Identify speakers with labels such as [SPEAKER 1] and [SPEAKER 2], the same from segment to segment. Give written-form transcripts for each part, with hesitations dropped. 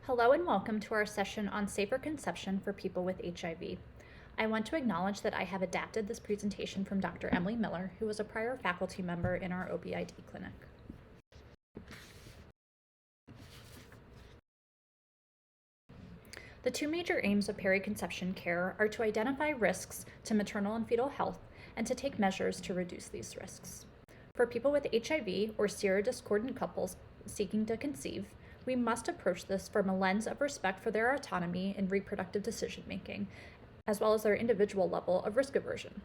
[SPEAKER 1] Hello and welcome to our session on safer conception for people with HIV. I want to acknowledge that I have adapted this presentation from Dr. Emily Miller, who was a prior faculty member in our OBID clinic. The two major aims of periconception care are to identify risks to maternal and fetal health and to take measures to reduce these risks. For people with HIV or serodiscordant couples seeking to conceive, we must approach this from a lens of respect for their autonomy in reproductive decision-making, as well as their individual level of risk aversion.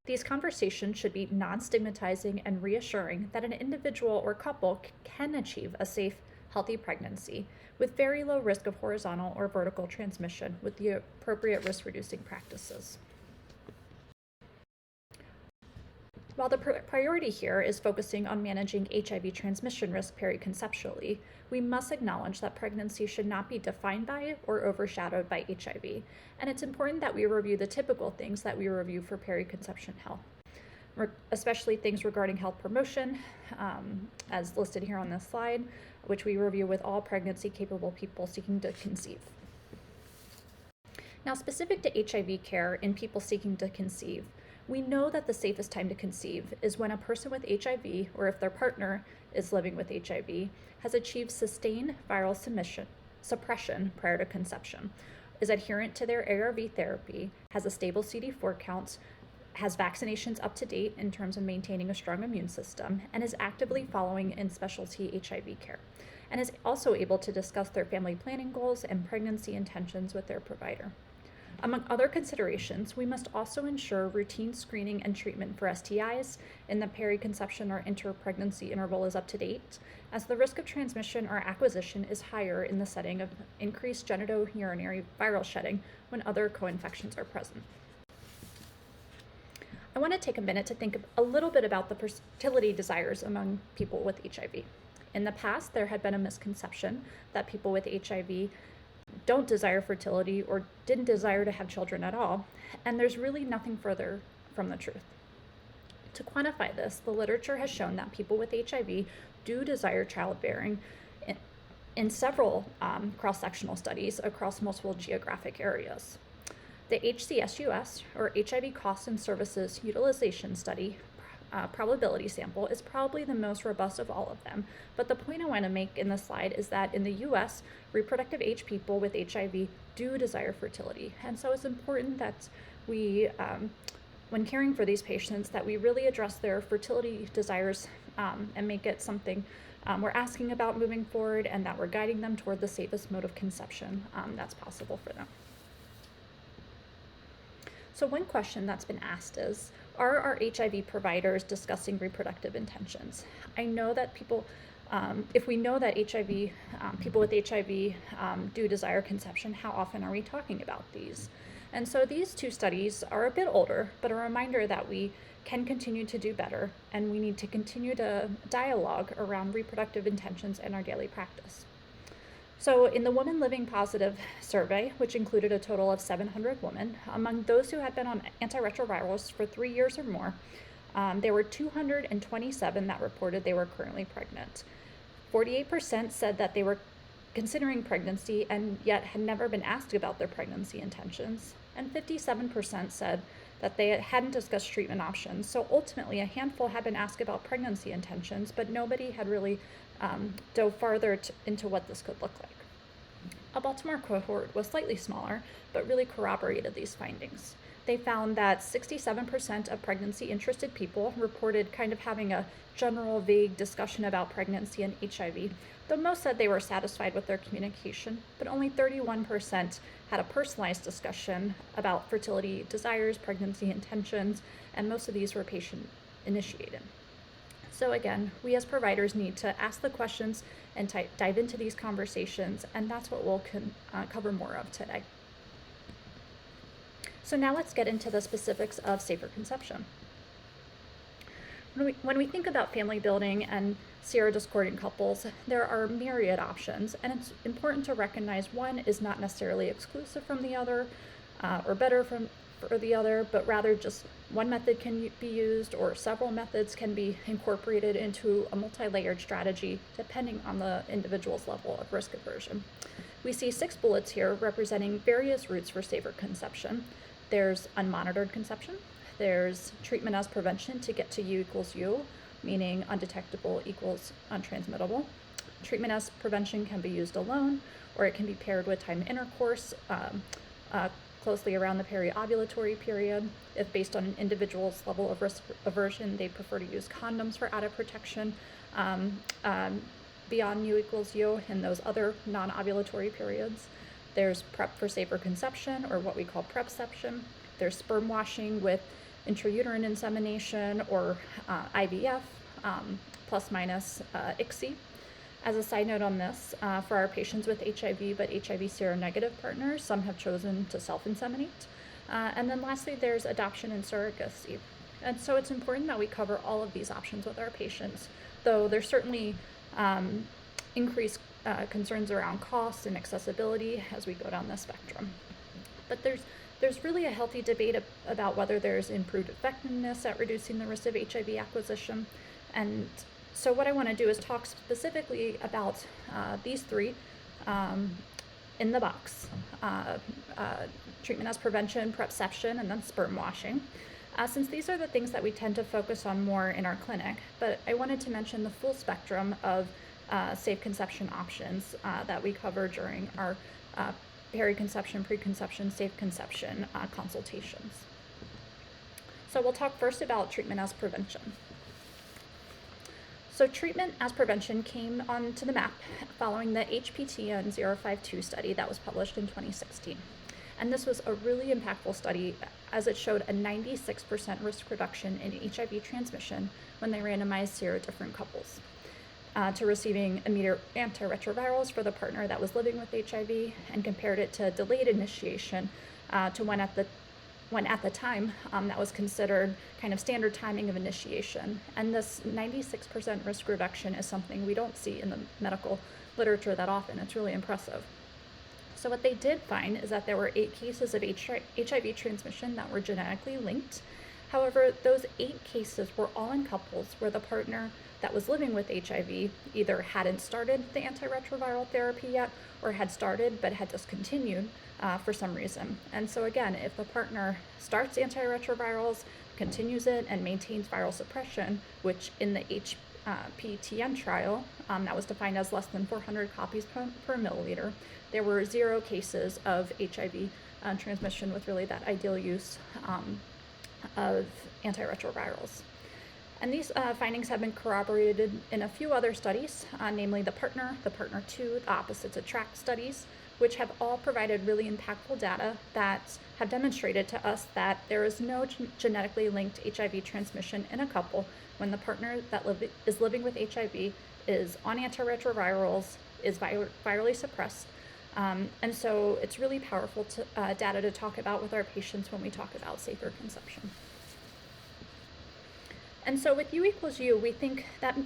[SPEAKER 1] These conversations should be non-stigmatizing and reassuring that an individual or couple can achieve a safe, healthy pregnancy with very low risk of horizontal or vertical transmission with the appropriate risk-reducing practices. While the priority here is focusing on managing HIV transmission risk periconceptually, we must acknowledge that pregnancy should not be defined by or overshadowed by HIV, and it's important that we review the typical things that we review for periconception health, especially things regarding health promotion, as listed here on this slide, which we review with all pregnancy-capable people seeking to conceive. Now, specific to HIV care in people seeking to conceive, we know that the safest time to conceive is when a person with HIV, or if their partner is living with HIV, has achieved sustained viral suppression prior to conception, is adherent to their ARV therapy, has a stable CD4 count, has vaccinations up to date in terms of maintaining a strong immune system, and is actively following in specialty HIV care, and is also able to discuss their family planning goals and pregnancy intentions with their provider. Among other considerations, we must also ensure routine screening and treatment for STIs in the periconception or inter-pregnancy interval is up to date, as the risk of transmission or acquisition is higher in the setting of increased genitourinary viral shedding when other co-infections are present. I want to take a minute to think a little bit about the fertility desires among people with HIV. In the past, there had been a misconception that people with HIV don't desire fertility or didn't desire to have children at all, and there's really nothing further from the truth. To quantify this, the literature has shown that people with HIV do desire childbearing in several cross-sectional studies across multiple geographic areas. The HCSUS, or HIV Costs and Services Utilization Study, probability sample is probably the most robust of all of them, but the point I want to make in this slide is that in the US, reproductive age people with HIV do desire fertility, and so it's important that we, when caring for these patients, that we really address their fertility desires and make it something we're asking about moving forward, and that we're guiding them toward the safest mode of conception that's possible for them. So one question that's been asked is, are our HIV providers discussing reproductive intentions? I know that people, if we know that HIV, people with HIV do desire conception, how often are we talking about these? And so these two studies are a bit older, but a reminder that we can continue to do better, and we need to continue to dialogue around reproductive intentions in our daily practice. So in the Women Living Positive survey, which included a total of 700 women, among those who had been on antiretrovirals for 3 years or more, there were 227 that reported they were currently pregnant. 48% said that they were considering pregnancy and yet had never been asked about their pregnancy intentions, and 57% said that they hadn't discussed treatment options. So ultimately, a handful had been asked about pregnancy intentions, but nobody had really dove farther into what this could look like. A Baltimore cohort was slightly smaller, but really corroborated these findings. They found that 67% of pregnancy-interested people reported kind of having a general, vague discussion about pregnancy and HIV, though most said they were satisfied with their communication, but only 31% had a personalized discussion about fertility desires, pregnancy intentions, and most of these were patient-initiated. So again, we as providers need to ask the questions and dive into these conversations, and that's what we'll cover more of today. So now let's get into the specifics of safer conception. When we think about family building and serodiscordant couples, there are myriad options, and it's important to recognize one is not necessarily exclusive from the other or better for the other, but rather just one method can be used or several methods can be incorporated into a multi-layered strategy depending on the individual's level of risk aversion. We see 6 bullets here representing various routes for safer conception. There's unmonitored conception, there's treatment as prevention to get to U equals U, meaning undetectable equals untransmittable. Treatment as prevention can be used alone, or it can be paired with time intercourse, closely around the periovulatory period. If based on an individual's level of risk aversion, they prefer to use condoms for added protection beyond U equals U in those other non-ovulatory periods. There's PrEP for safer conception, or what we call prepception. There's sperm washing with intrauterine insemination, or IVF, plus minus ICSI. As a side note on this, for our patients with HIV but HIV seronegative partners, some have chosen to self-inseminate. And then lastly, there's adoption and surrogacy. And so it's important that we cover all of these options with our patients, though there's certainly increased concerns around cost and accessibility as we go down the spectrum. But there's really a healthy debate about whether there's improved effectiveness at reducing the risk of HIV acquisition. And so what I want to do is talk specifically about these 3 in the box: treatment as prevention, prepception, and then sperm washing. Since these are the things that we tend to focus on more in our clinic, but I wanted to mention the full spectrum of safe conception options that we cover during our periconception, preconception, safe conception consultations. So we'll talk first about treatment as prevention. So treatment as prevention came onto the map following the HPTN 052 study that was published in 2016. And this was a really impactful study as it showed a 96% risk reduction in HIV transmission when they randomized serodifferent couples to receiving immediate antiretrovirals for the partner that was living with HIV, and compared it to delayed initiation to when at the time that was considered kind of standard timing of initiation. And this 96% risk reduction is something we don't see in the medical literature that often. It's really impressive. So what they did find is that there were 8 cases of HIV transmission that were genetically linked. However, those 8 cases were all in couples where the partner that was living with HIV either hadn't started the antiretroviral therapy yet, or had started but had discontinued for some reason. And so again, if the partner starts antiretrovirals, continues it, and maintains viral suppression, which in the HPTN trial, that was defined as less than 400 copies per milliliter, there were 0 cases of HIV transmission with really that ideal use of antiretrovirals. And these findings have been corroborated in a few other studies, namely the Partner 2, the Opposites Attract studies, which have all provided really impactful data that have demonstrated to us that there is no genetically linked HIV transmission in a couple when the partner that is living with HIV is on antiretrovirals, is virally suppressed. And so it's really powerful data to talk about with our patients when we talk about safer conception. And so with U equals U, we think that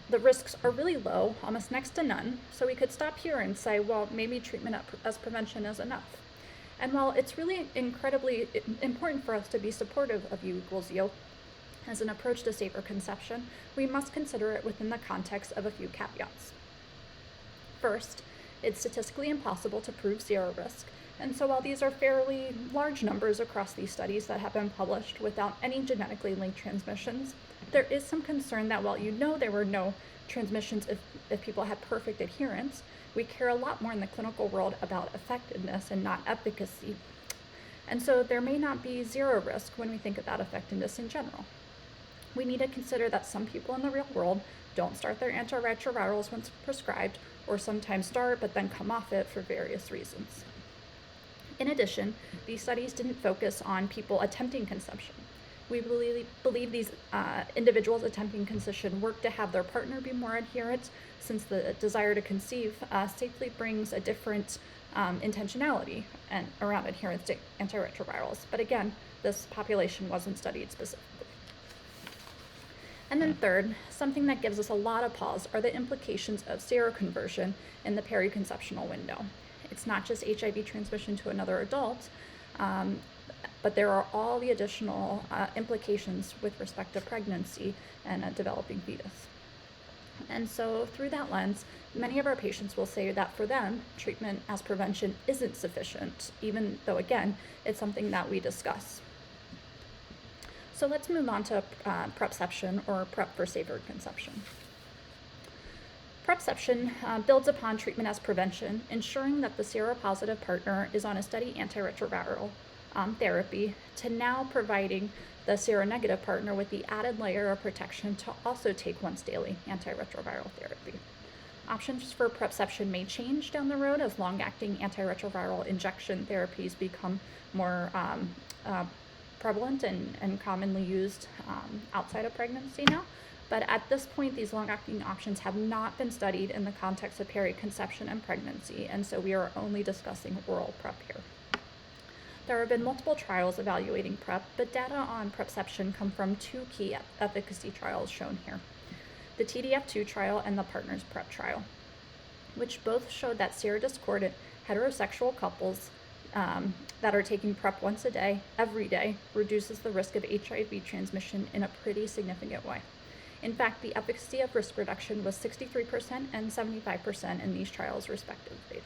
[SPEAKER 1] the risks are really low, almost next to none. So we could stop here and say, well, maybe treatment as prevention is enough. And while it's really incredibly important for us to be supportive of U equals U as an approach to safer conception, we must consider it within the context of a few caveats. First, it's statistically impossible to prove 0 risk. And so while these are fairly large numbers across these studies that have been published without any genetically linked transmissions, there is some concern that while there were no transmissions if people had perfect adherence, we care a lot more in the clinical world about effectiveness and not efficacy. And so there may not be 0 risk when we think about effectiveness in general. We need to consider that some people in the real world don't start their antiretrovirals once prescribed, or sometimes start but then come off it for various reasons. In addition, these studies didn't focus on people attempting conception. We believe these individuals attempting conception work to have their partner be more adherent, since the desire to conceive safely brings a different intentionality around adherence to antiretrovirals. But again, this population wasn't studied specifically. And then third, something that gives us a lot of pause are the implications of seroconversion in the periconceptional window. It's not just HIV transmission to another adult, but there are all the additional implications with respect to pregnancy and a developing fetus. And so through that lens, many of our patients will say that for them, treatment as prevention isn't sufficient, even though, again, it's something that we discuss. So let's move on to PrEPception, or PrEP for safer conception. PrEPception builds upon treatment as prevention, ensuring that the seropositive partner is on a steady antiretroviral therapy, to now providing the seronegative partner with the added layer of protection to also take once daily antiretroviral therapy. Options for PrEPception may change down the road as long-acting antiretroviral injection therapies become more prevalent and commonly used outside of pregnancy now. But at this point, these long-acting options have not been studied in the context of periconception and pregnancy, and so we are only discussing oral PrEP here. There have been multiple trials evaluating PrEP, but data on PrEPception come from two key efficacy trials shown here: the TDF2 trial and the Partners PrEP trial, which both showed that serodiscordant heterosexual couples that are taking PrEP once a day, every day, reduces the risk of HIV transmission in a pretty significant way. In fact, the efficacy of risk reduction was 63% and 75% in these trials, respectively.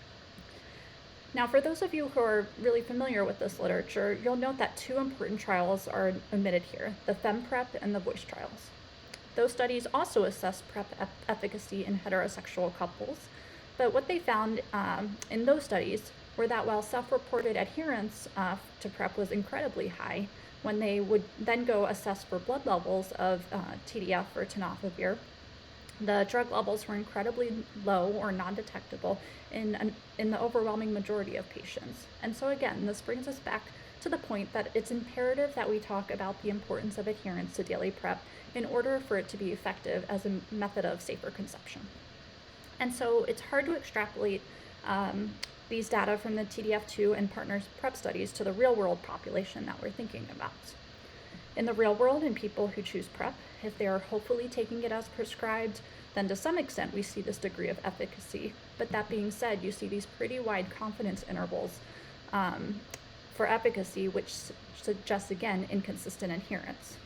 [SPEAKER 1] Now, for those of you who are really familiar with this literature, you'll note that two important trials are omitted here: the FemPrep and the Voice trials. Those studies also assessed PrEP efficacy in heterosexual couples, but what they found in those studies were that while self-reported adherence to PrEP was incredibly high, when they would then go assess for blood levels of TDF or tenofovir, the drug levels were incredibly low or non-detectable in the overwhelming majority of patients. And so again, this brings us back to the point that it's imperative that we talk about the importance of adherence to daily PrEP in order for it to be effective as a method of safer conception. And so it's hard to extrapolate these data from the TDF2 and Partners PrEP studies to the real-world population that we're thinking about. In the real world, in people who choose PrEP, if they are hopefully taking it as prescribed, then to some extent we see this degree of efficacy. But that being said, you see these pretty wide confidence intervals for efficacy, which suggests, again, inconsistent adherence.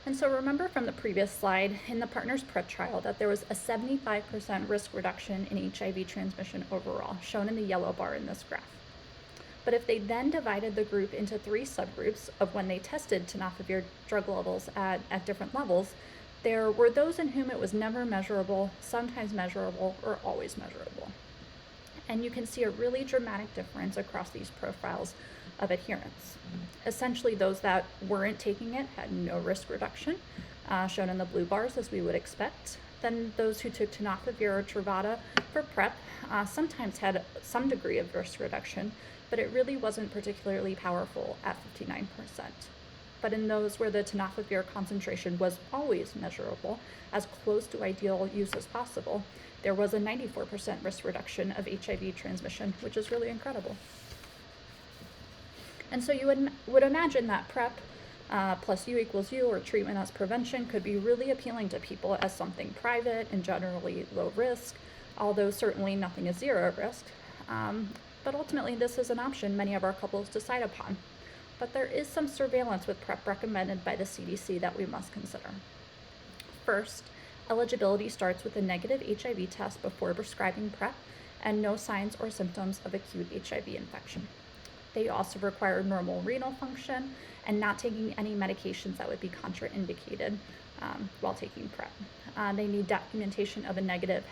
[SPEAKER 1] And so remember from the previous slide in the Partners PrEP trial that there was a 75% risk reduction in HIV transmission overall, shown in the yellow bar in this graph. But if they then divided the group into three subgroups of when they tested tenofovir drug levels at different levels, there were those in whom it was never measurable, sometimes measurable, or always measurable. And you can see a really dramatic difference across these profiles of adherence. Essentially, those that weren't taking it had no risk reduction, shown in the blue bars as we would expect. Then those who took tenofovir or Truvada for PrEP sometimes had some degree of risk reduction, but it really wasn't particularly powerful at 59%. But in those where the tenofovir concentration was always measurable, as close to ideal use as possible, there was a 94% risk reduction of HIV transmission, which is really incredible. And so you would imagine that PrEP plus U equals U, or treatment as prevention, could be really appealing to people as something private and generally low risk, although certainly nothing is zero risk. But ultimately, this is an option many of our couples decide upon. But there is some surveillance with PrEP recommended by the CDC that we must consider. First, eligibility starts with a negative HIV test before prescribing PrEP and no signs or symptoms of acute HIV infection. They also require normal renal function and not taking any medications that would be contraindicated while taking PrEP. They need documentation of a negative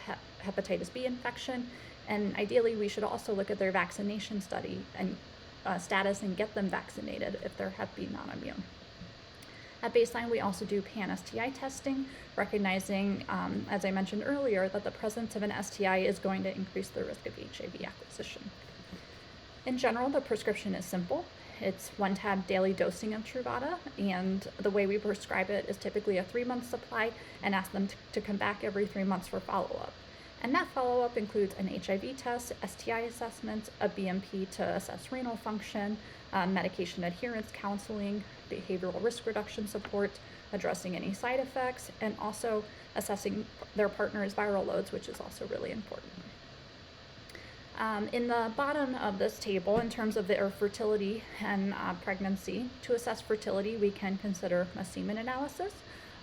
[SPEAKER 1] hepatitis B infection, and ideally we should also look at their vaccination study and status and get them vaccinated if they're Hep B non-immune. At baseline, we also do pan-STI testing, recognizing, as I mentioned earlier, that the presence of an STI is going to increase the risk of HIV acquisition. In general, the prescription is simple. It's 1 tab daily dosing of Truvada, and the way we prescribe it is typically a 3-month supply and ask them to come back every 3 months for follow-up. And that follow-up includes an HIV test, STI assessments, a BMP to assess renal function, medication adherence counseling, behavioral risk reduction support, addressing any side effects, and also assessing their partner's viral loads, which is also really important. In the bottom of this table, in terms of their fertility and pregnancy, to assess fertility, we can consider a semen analysis,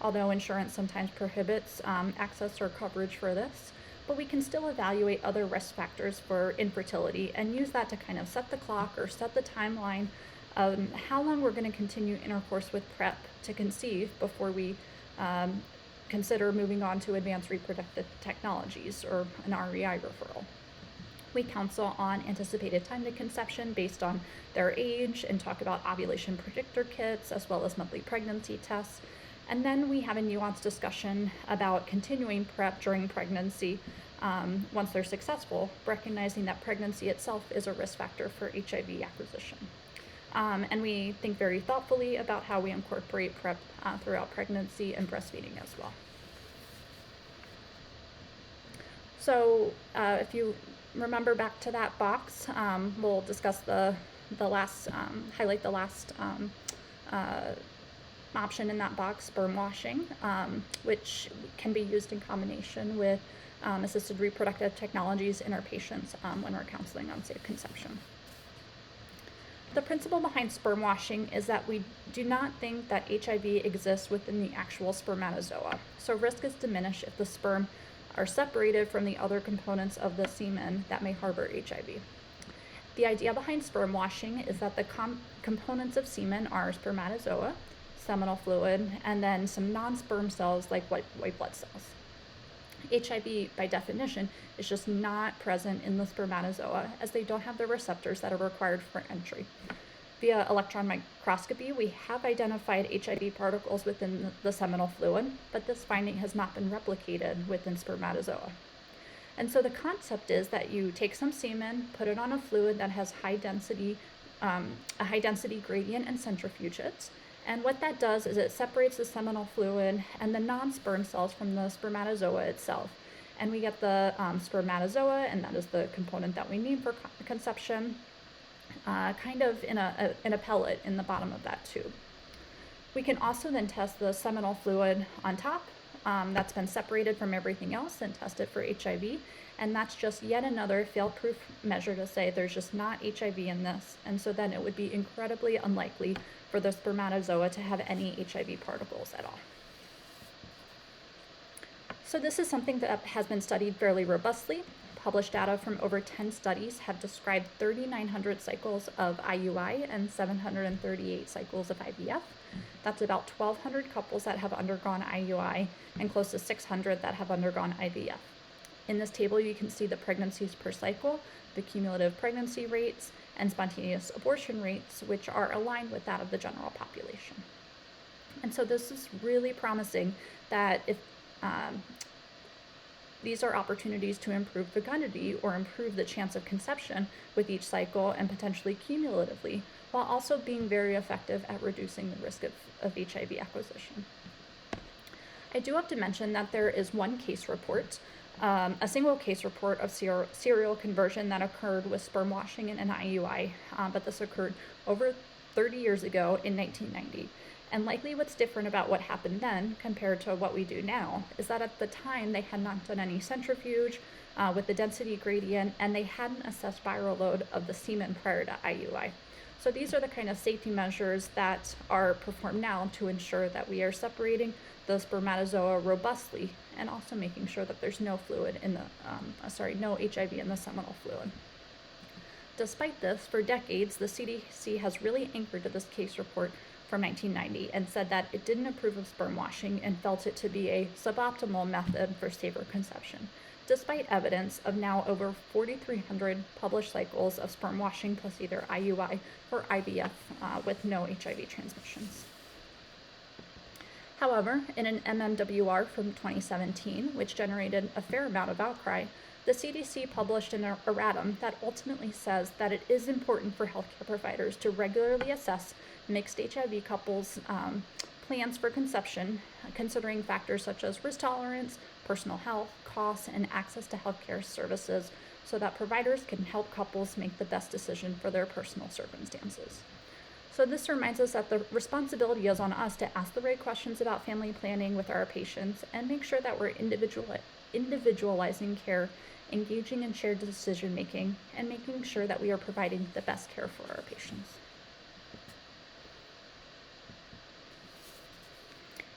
[SPEAKER 1] although insurance sometimes prohibits access or coverage for this. But we can still evaluate other risk factors for infertility and use that to kind of set the clock or set the timeline of how long we're going to continue intercourse with PrEP to conceive before we consider moving on to advanced reproductive technologies or an REI referral. We counsel on anticipated time to conception based on their age and talk about ovulation predictor kits as well as monthly pregnancy tests. And then we have a nuanced discussion about continuing PrEP during pregnancy once they're successful, recognizing that pregnancy itself is a risk factor for HIV acquisition. And we think very thoughtfully about how we incorporate PrEP throughout pregnancy and breastfeeding as well. So if you remember back to that box, we'll discuss highlight the last option in that box, sperm washing, which can be used in combination with assisted reproductive technologies in our patients when we're counseling on safe conception. The principle behind sperm washing is that we do not think that HIV exists within the actual spermatozoa, so risk is diminished if the sperm are separated from the other components of the semen that may harbor HIV. The idea behind sperm washing is that the components of semen are spermatozoa, seminal fluid, and then some non-sperm cells like white blood cells. HIV, by definition, is just not present in the spermatozoa as they don't have the receptors that are required for entry. Via electron microscopy, we have identified HIV particles within the seminal fluid, but this finding has not been replicated within spermatozoa. And so the concept is that you take some semen, put it on a fluid that has a high density gradient and centrifuge it. And what that does is it separates the seminal fluid and the non-sperm cells from the spermatozoa itself. And we get the spermatozoa, and that is the component that we need for conception, kind of in a pellet in the bottom of that tube. We can also then test the seminal fluid on top that's been separated from everything else and test it for HIV. And that's just yet another fail-proof measure to say there's just not HIV in this. And so then it would be incredibly unlikely for the spermatozoa to have any HIV particles at all. So this is something that has been studied fairly robustly. Published data from over 10 studies have described 3,900 cycles of IUI and 738 cycles of IVF. That's about 1,200 couples that have undergone IUI and close to 600 that have undergone IVF. In this table, you can see the pregnancies per cycle, the cumulative pregnancy rates, and spontaneous abortion rates, which are aligned with that of the general population. And so this is really promising that if these are opportunities to improve fecundity or improve the chance of conception with each cycle and potentially cumulatively, while also being very effective at reducing the risk of HIV acquisition. I do have to mention that there is one case report, a single case report of serial conversion that occurred with sperm washing in an IUI, but this occurred over 30 years ago in 1990. And likely what's different about what happened then compared to what we do now is that at the time they had not done any centrifuge with the density gradient, and they hadn't assessed viral load of the semen prior to IUI. So these are the kind of safety measures that are performed now to ensure that we are separating the spermatozoa robustly and also making sure that there's no fluid in the, no HIV in the seminal fluid. Despite this, for decades, the CDC has really anchored to this case report from 1990 and said that it didn't approve of sperm washing and felt it to be a suboptimal method for safer conception, despite evidence of now over 4,300 published cycles of sperm washing plus either IUI or IVF with no HIV transmissions. However, in an MMWR from 2017, which generated a fair amount of outcry, the CDC published an erratum that ultimately says that it is important for healthcare providers to regularly assess mixed HIV couples' plans for conception, considering factors such as risk tolerance, personal health, costs, and access to healthcare services, so that providers can help couples make the best decision for their personal circumstances. So this reminds us that the responsibility is on us to ask the right questions about family planning with our patients and make sure that we're individualizing care, engaging in shared decision making, and making sure that we are providing the best care for our patients.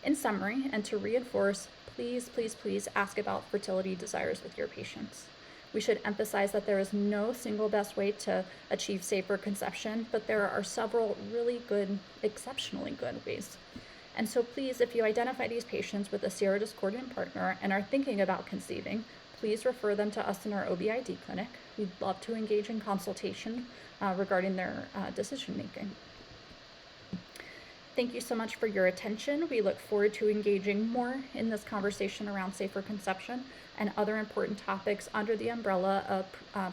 [SPEAKER 1] In summary, and to reinforce, please, please, please ask about fertility desires with your patients. We should emphasize that there is no single best way to achieve safer conception, but there are several really good, exceptionally good ways. And so please, if you identify these patients with a serodiscordant partner and are thinking about conceiving, please refer them to us in our OB/GYN clinic. We'd love to engage in consultation regarding their decision making. Thank you so much for your attention. We look forward to engaging more in this conversation around safer conception and other important topics under the umbrella of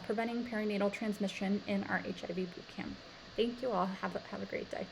[SPEAKER 1] preventing perinatal transmission in our HIV bootcamp. Thank you all. Have a great day.